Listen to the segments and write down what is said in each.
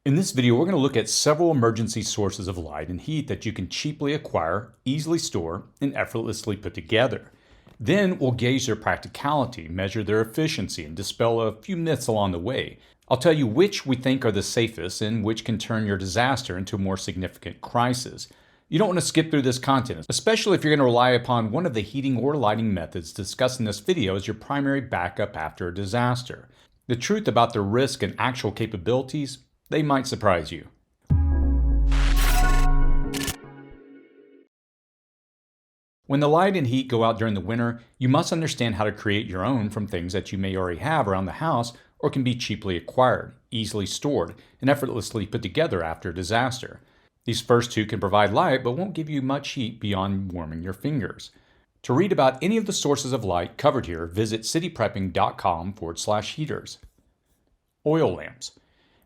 In this video, we're going to look at several emergency sources of light and heat that you can cheaply acquire, easily store, and effortlessly put together. Then we'll gauge their practicality, measure their efficiency, and dispel a few myths along the way. I'll tell you which we think are the safest and which can turn your disaster into a more significant crisis. You don't want to skip through this content, especially if you're going to rely upon one of the heating or lighting methods discussed in this video as your primary backup after a disaster. The truth about the risk and actual capabilities, they might surprise you. When the light and heat go out during the winter, you must understand how to create your own from things that you may already have around the house or can be cheaply acquired, easily stored, and effortlessly put together after a disaster. These first two can provide light but won't give you much heat beyond warming your fingers. To read about any of the sources of light covered here, visit cityprepping.com/heaters. Oil lamps.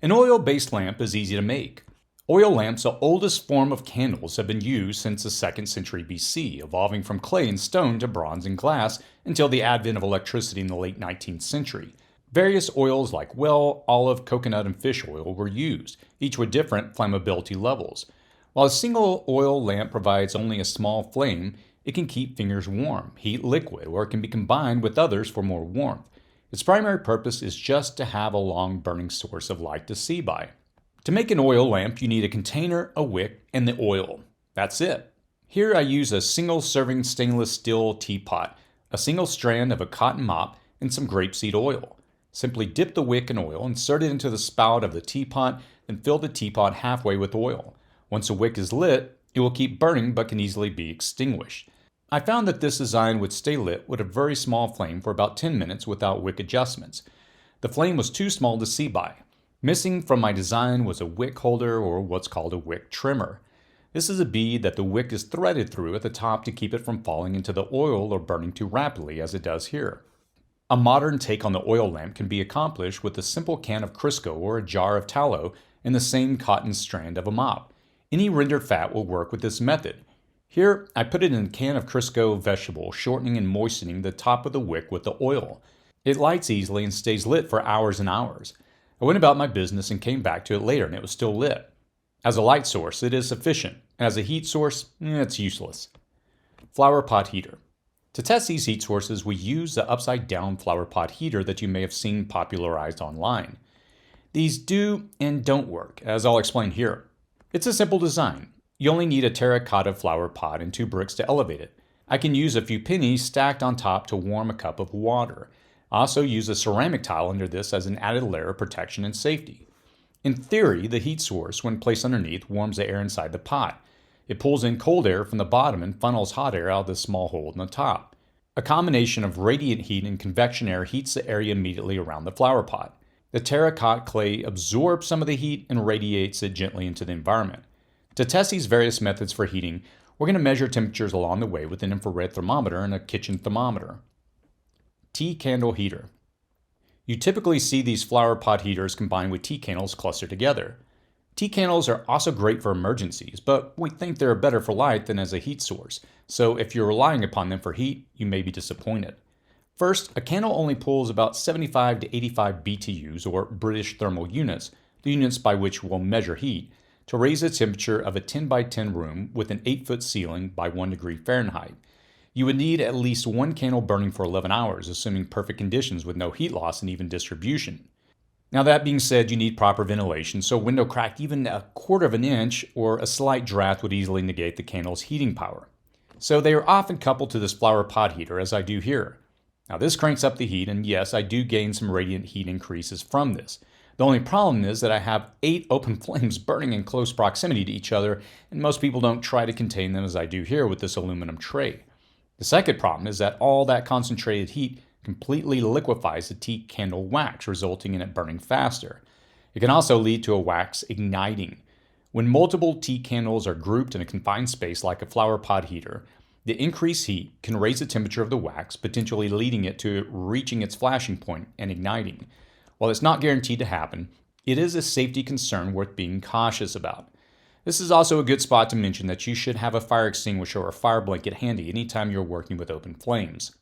An oil-based lamp is easy to make. Oil lamps, the oldest form of candles, have been used since the 2nd century BC, evolving from clay and stone to bronze and glass until the advent of electricity in the late 19th century. Various oils like whale, olive, coconut, and fish oil were used, each with different flammability levels. While a single oil lamp provides only a small flame, it can keep fingers warm, heat liquid, or it can be combined with others for more warmth. Its primary purpose is just to have a long burning source of light to see by. To make an oil lamp, you need a container, a wick, and the oil. That's it. Here I use a single serving stainless steel teapot, a single strand of a cotton mop, and some grapeseed oil. Simply dip the wick in oil, insert it into the spout of the teapot, then fill the teapot halfway with oil. Once the wick is lit, it will keep burning but can easily be extinguished. I found that this design would stay lit with a very small flame for about 10 minutes without wick adjustments. The flame was too small to see by. Missing from my design was a wick holder, or what's called a wick trimmer. This is a bead that the wick is threaded through at the top to keep it from falling into the oil or burning too rapidly as it does here. A modern take on the oil lamp can be accomplished with a simple can of Crisco or a jar of tallow and the same cotton strand of a mop. Any rendered fat will work with this method. Here, I put it in a can of Crisco vegetable, shortening and moistening the top of the wick with the oil. It lights easily and stays lit for hours and hours. I went about my business and came back to it later and it was still lit. As a light source, it is sufficient. As a heat source, it's useless. Flower pot heater. To test these heat sources, we use the upside-down flower pot heater that you may have seen popularized online. These do and don't work, as I'll explain here. It's a simple design. You only need a terracotta flower pot and 2 bricks to elevate it. I can use a few pennies stacked on top to warm a cup of water. I also use a ceramic tile under this as an added layer of protection and safety. In theory, the heat source, when placed underneath, warms the air inside the pot. It pulls in cold air from the bottom and funnels hot air out of the small hole in the top. A combination of radiant heat and convection air heats the area immediately around the flower pot. The terracotta clay absorbs some of the heat and radiates it gently into the environment. To test these various methods for heating, we're going to measure temperatures along the way with an infrared thermometer and a kitchen thermometer. Tea candle heater. You typically see these flower pot heaters combined with tea candles clustered together. Tea candles are also great for emergencies, but we think they're better for light than as a heat source, so if you're relying upon them for heat, you may be disappointed. First, a candle only pulls about 75 to 85 BTUs, or British thermal units, the units by which we'll measure heat, to raise the temperature of a 10 by 10 room with an 8-foot ceiling by 1 degree Fahrenheit. You would need at least one candle burning for 11 hours, assuming perfect conditions with no heat loss and even distribution. Now that being said, you need proper ventilation, so a window cracked even a quarter of an inch or a slight draft would easily negate the candle's heating power. So they are often coupled to this flower pot heater, as I do here. Now this cranks up the heat, and yes, I do gain some radiant heat increases from this. The only problem is that I have 8 open flames burning in close proximity to each other, and most people don't try to contain them as I do here with this aluminum tray. The second problem is that all that concentrated heat completely liquefies the tea candle wax, resulting in it burning faster. It can also lead to a wax igniting. When multiple tea candles are grouped in a confined space like a flower pot heater, the increased heat can raise the temperature of the wax, potentially leading it to reaching its flashing point and igniting. While it's not guaranteed to happen, it is a safety concern worth being cautious about. This is also a good spot to mention that you should have a fire extinguisher or a fire blanket handy anytime you're working with open flames.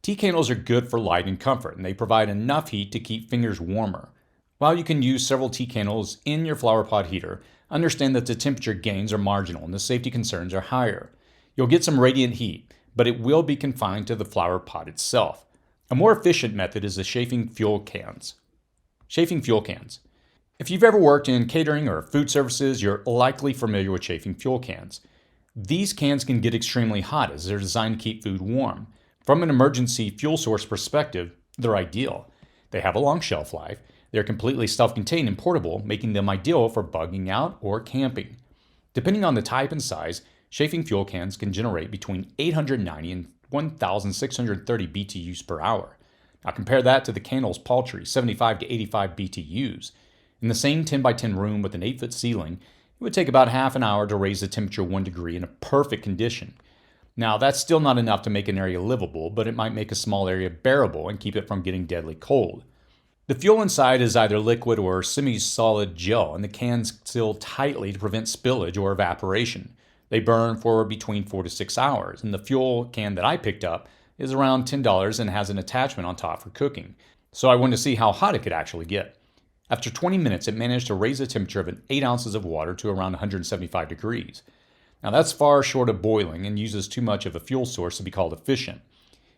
Tea candles are good for light and comfort, and they provide enough heat to keep fingers warmer. While you can use several tea candles in your flower pot heater, understand that the temperature gains are marginal and the safety concerns are higher. You'll get some radiant heat, but it will be confined to the flower pot itself. A more efficient method is the chafing fuel cans. Chafing fuel cans. If you've ever worked in catering or food services, you're likely familiar with chafing fuel cans. These cans can get extremely hot as they're designed to keep food warm. From an emergency fuel source perspective, they're ideal. They have a long shelf life. They're completely self-contained and portable, making them ideal for bugging out or camping. Depending on the type and size, chafing fuel cans can generate between 890 and 1,630 BTUs per hour. Now compare that to the candle's paltry 75 to 85 BTUs. In the same 10 by 10 room with an 8-foot ceiling, it would take about half an hour to raise the temperature 1 degree in a perfect condition. Now that's still not enough to make an area livable, but it might make a small area bearable and keep it from getting deadly cold. The fuel inside is either liquid or semi-solid gel, and the cans seal tightly to prevent spillage or evaporation. They burn for between 4 to 6 hours, and the fuel can that I picked up is around $10 and has an attachment on top for cooking. So I wanted to see how hot it could actually get. After 20 minutes, it managed to raise the temperature of 8 ounces of water to around 175 degrees. Now that's far short of boiling and uses too much of a fuel source to be called efficient.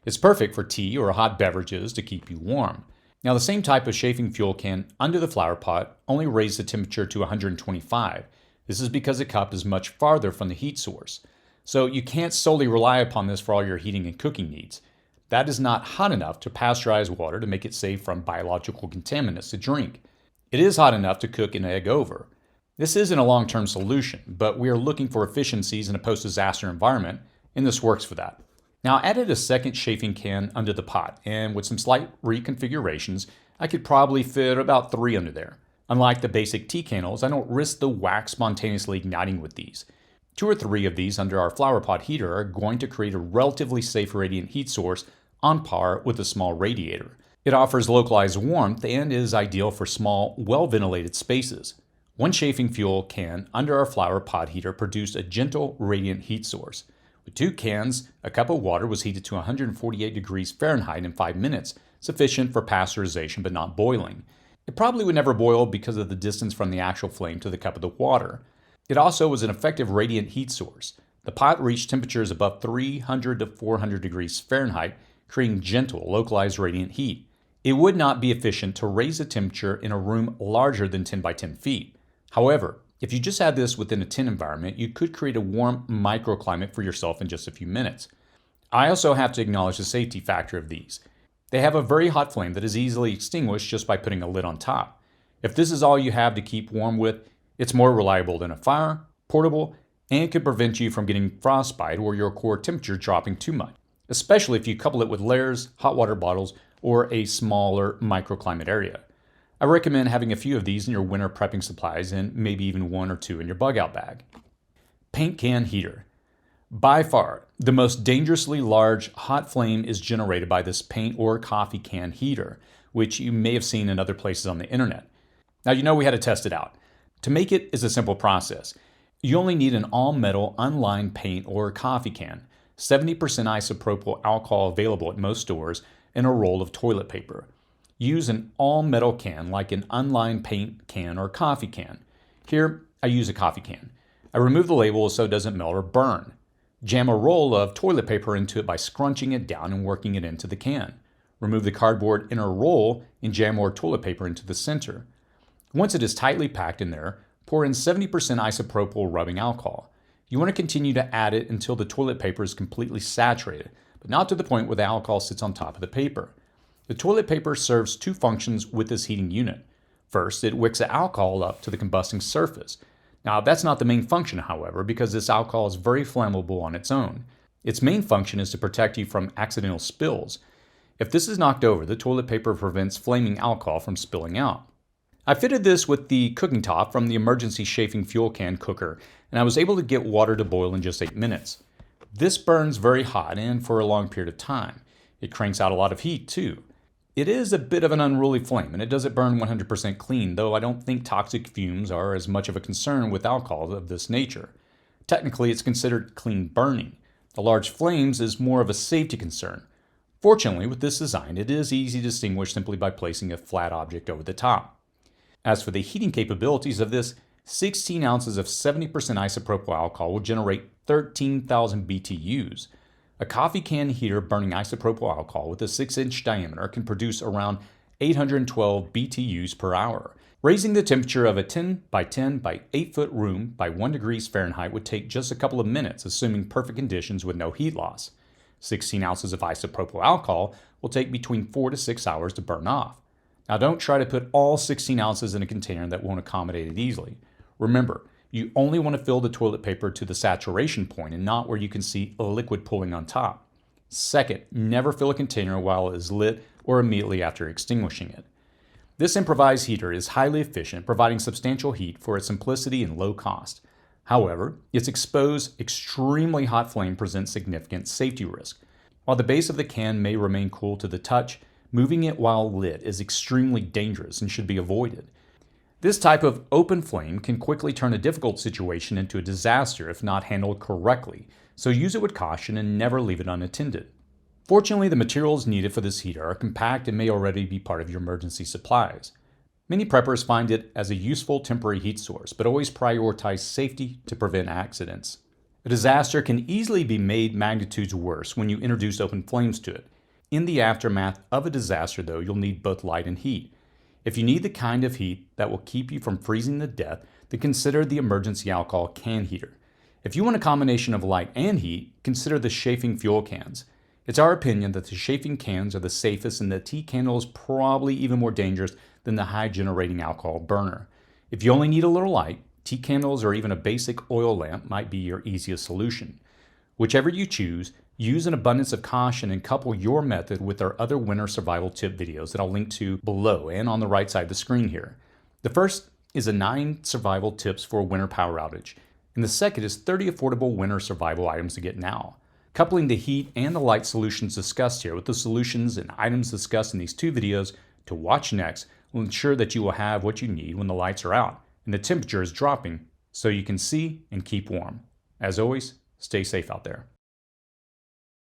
It's perfect for tea or hot beverages to keep you warm. Now the same type of chafing fuel can under the flower pot only raised the temperature to 125. This is because the cup is much farther from the heat source. So you can't solely rely upon this for all your heating and cooking needs. That is not hot enough to pasteurize water to make it safe from biological contaminants to drink. It is hot enough to cook an egg over. This isn't a long-term solution, but we are looking for efficiencies in a post-disaster environment, and this works for that. Now I added a second chafing can under the pot, and with some slight reconfigurations, I could probably fit about 3 under there. Unlike the basic tea candles, I don't risk the wax spontaneously igniting with these. 2 or 3 of these under our flower pot heater are going to create a relatively safe radiant heat source on par with a small radiator. It offers localized warmth and is ideal for small, well-ventilated spaces. One chafing fuel can under our flower pot heater produced a gentle, radiant heat source. With 2 cans, a cup of water was heated to 148 degrees Fahrenheit in 5 minutes, sufficient for pasteurization but not boiling. It probably would never boil because of the distance from the actual flame to the cup of the water. It also was an effective radiant heat source. The pot reached temperatures above 300 to 400 degrees Fahrenheit, creating gentle, localized radiant heat. It would not be efficient to raise the temperature in a room larger than 10 by 10 feet. However, if you just had this within a tent environment, you could create a warm microclimate for yourself in just a few minutes. I also have to acknowledge the safety factor of these. They have a very hot flame that is easily extinguished just by putting a lid on top. If this is all you have to keep warm with, it's more reliable than a fire, portable, and could prevent you from getting frostbite or your core temperature dropping too much, especially if you couple it with layers, hot water bottles, or a smaller microclimate area. I recommend having a few of these in your winter prepping supplies and maybe even 1 or 2 in your bug out bag. Paint can heater. By far, the most dangerously large hot flame is generated by this paint or coffee can heater, which you may have seen in other places on the internet. Now you know we had to test it out. To make it is a simple process. You only need an all-metal unlined paint or coffee can, 70% isopropyl alcohol available at most stores, and a roll of toilet paper. Use an all-metal can like an unlined paint can or coffee can. Here, I use a coffee can. I remove the label so it doesn't melt or burn. Jam a roll of toilet paper into it by scrunching it down and working it into the can. Remove the cardboard inner roll and jam more toilet paper into the center. Once it is tightly packed in there, pour in 70% isopropyl rubbing alcohol. You want to continue to add it until the toilet paper is completely saturated, but not to the point where the alcohol sits on top of the paper. The toilet paper serves 2 functions with this heating unit. First, it wicks the alcohol up to the combusting surface. Now, that's not the main function, however, because this alcohol is very flammable on its own. Its main function is to protect you from accidental spills. If this is knocked over, the toilet paper prevents flaming alcohol from spilling out. I fitted this with the cooking top from the emergency chafing fuel can cooker, and I was able to get water to boil in just 8 minutes. This burns very hot and for a long period of time. It cranks out a lot of heat, too. It is a bit of an unruly flame, and it doesn't burn 100% clean, though I don't think toxic fumes are as much of a concern with alcohol of this nature. Technically, it's considered clean burning. The large flames is more of a safety concern. Fortunately, with this design, it is easy to distinguish simply by placing a flat object over the top. As for the heating capabilities of this, 16 ounces of 70% isopropyl alcohol will generate 13,000 BTUs. A coffee can heater burning isopropyl alcohol with a 6-inch diameter can produce around 812 BTUs per hour. Raising the temperature of a 10 by 10 by 8 foot room by 1 degrees Fahrenheit would take just a couple of minutes, assuming perfect conditions with no heat loss. 16 ounces of isopropyl alcohol will take between 4 to 6 hours to burn off. Now don't try to put all 16 ounces in a container that won't accommodate it easily. Remember, you only want to fill the toilet paper to the saturation point and not where you can see a liquid pooling on top. Second, never fill a container while it is lit or immediately after extinguishing it. This improvised heater is highly efficient, providing substantial heat for its simplicity and low cost. However, its exposed, extremely hot flame presents significant safety risk. While the base of the can may remain cool to the touch, moving it while lit is extremely dangerous and should be avoided. This type of open flame can quickly turn a difficult situation into a disaster if not handled correctly, so use it with caution and never leave it unattended. Fortunately, the materials needed for this heater are compact and may already be part of your emergency supplies. Many preppers find it as a useful temporary heat source, but always prioritize safety to prevent accidents. A disaster can easily be made magnitudes worse when you introduce open flames to it. In the aftermath of a disaster, though, you'll need both light and heat. If you need the kind of heat that will keep you from freezing to death, then consider the emergency alcohol can heater. If you want a combination of light and heat, consider the chafing fuel cans. It's our opinion that the chafing cans are the safest and the tea candle is probably even more dangerous than the high generating alcohol burner. If you only need a little light, tea candles or even a basic oil lamp might be your easiest solution. Whichever you choose, use an abundance of caution and couple your method with our other winter survival tip videos that I'll link to below and on the right side of the screen here. The first is 9 survival tips for a winter power outage, and the second is 30 affordable winter survival items to get now. Coupling the heat and the light solutions discussed here with the solutions and items discussed in these 2 videos to watch next will ensure that you will have what you need when the lights are out and the temperature is dropping so you can see and keep warm. As always, stay safe out there.